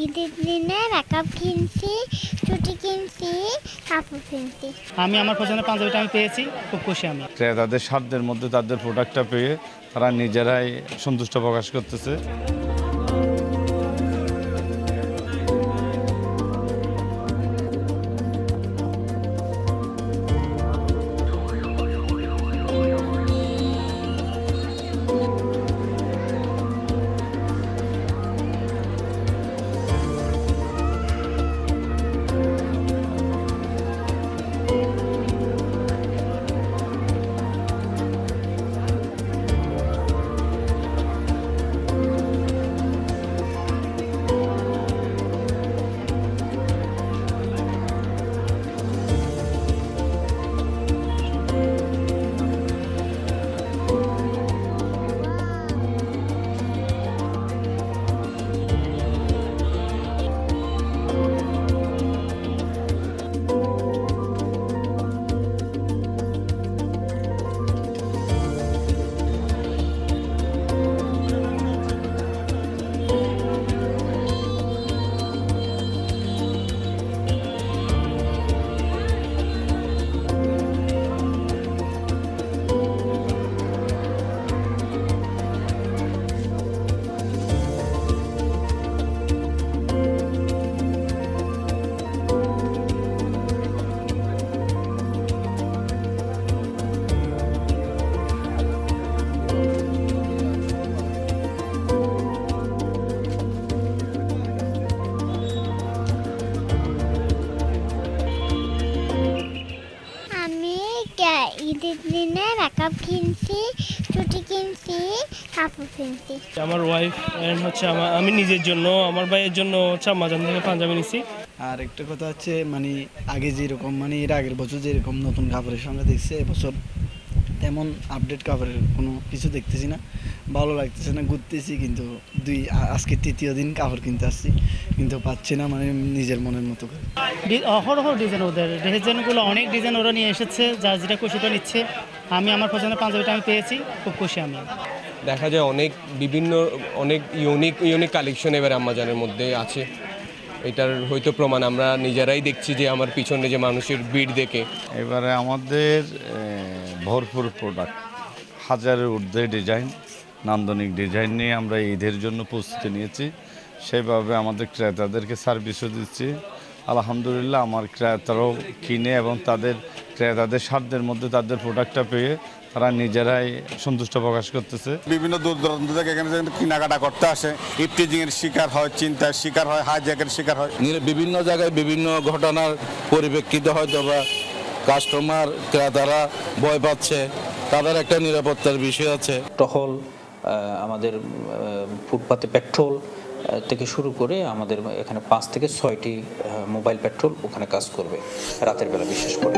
ঈদের দিনে মেকআপ কিনছি, চুটি কিনছি, কাপড় কিনছি। আমি আমার পছন্দের পাঞ্জাবিটা আমি পেয়েছি, খুব খুশি আমি। ক্রেতাদের সাধ্যের মধ্যে তাদের প্রোডাক্টটা পেয়ে তারা নিজেরাই সন্তুষ্ট প্রকাশ করতেছে। আমি ঈদের দিনে মেকআপ কিনছি, চুটি কিনছি, কাপড় কিনছি। আমার ওয়াইফ এন্ড হচ্ছে আমি নিজের জন্য, আমার ভাইয়ের জন্য হচ্ছে আমাজন থেকে পাঞ্জাবি নিছি। আর একটা কথা হচ্ছে মানে আগে যেরকম মানে এর আগের বছর যেরকম নতুন কাপড়ের সংখ্যা দেখছে এবছর তেমন আপডেট কাপড়ের কোনো কিছু দেখতেছি না, ভালো লাগতেছে না। ঘুরতেছি কিন্তু আজকে তৃতীয় দিন কাপড় কিনতে আসছি কিন্তু পাচ্ছি না মানে নিজের মনের মতো করে। অহরহ ডিজাইন, ওদের ডিজাইনগুলো অনেক ডিজাইন ওরা নিয়ে এসেছে, যার যেটা খুশি তো নিচ্ছে। আমি আমার পছন্দের পাঞ্জাবিটা আমি পেয়েছি, খুব খুশি আমি। দেখা যায় অনেক ইউনিক কালেকশন এবার আমাজনের মধ্যে আছে। এটার হয়তো প্রমাণ আমরা নিজেরাই দেখছি যে আমার পিছনে যে মানুষের ভিড় দেখে। এবারে আমাদের ভরপুর প্রোডাক্ট, হাজারের ঊর্ধ্বে ডিজাইন, নান্দনিক ডিজাইন নিয়ে আমরা ঈদের জন্য প্রস্তুতি নিয়েছি। সেভাবে আমাদের ক্রেতাদেরকে সার্ভিসও দিচ্ছি। আলহামদুলিল্লাহ, আমার ক্রেতারাও কিনে এবং ক্রেতাদের সাধ্যের মধ্যে তাদের প্রোডাক্টটা পেয়ে তারা নিজেরাই সন্তুষ্ট প্রকাশ করতেছে। বিভিন্ন দূর দূরান্ত থেকে এখানে কেনাকাটা করতে আসে, ইফটিজিংয়ের শিকার হয়, চিন্তার শিকার হয়, হাইজ্যাকের শিকার হয়। বিভিন্ন জায়গায় বিভিন্ন ঘটনার পরিপ্রেক্ষিতে হয়তো বা কাস্টমার ক্রেতারা ভয় পাচ্ছে, তাদের একটা নিরাপত্তার বিষয় আছে। টহল, আমাদের ফুটপাতে পেট্রোল থেকে শুরু করে আমাদের এখানে 5 থেকে 6টি মোবাইল পেট্রোল ওখানে কাজ করবে রাতের বেলা বিশেষ করে।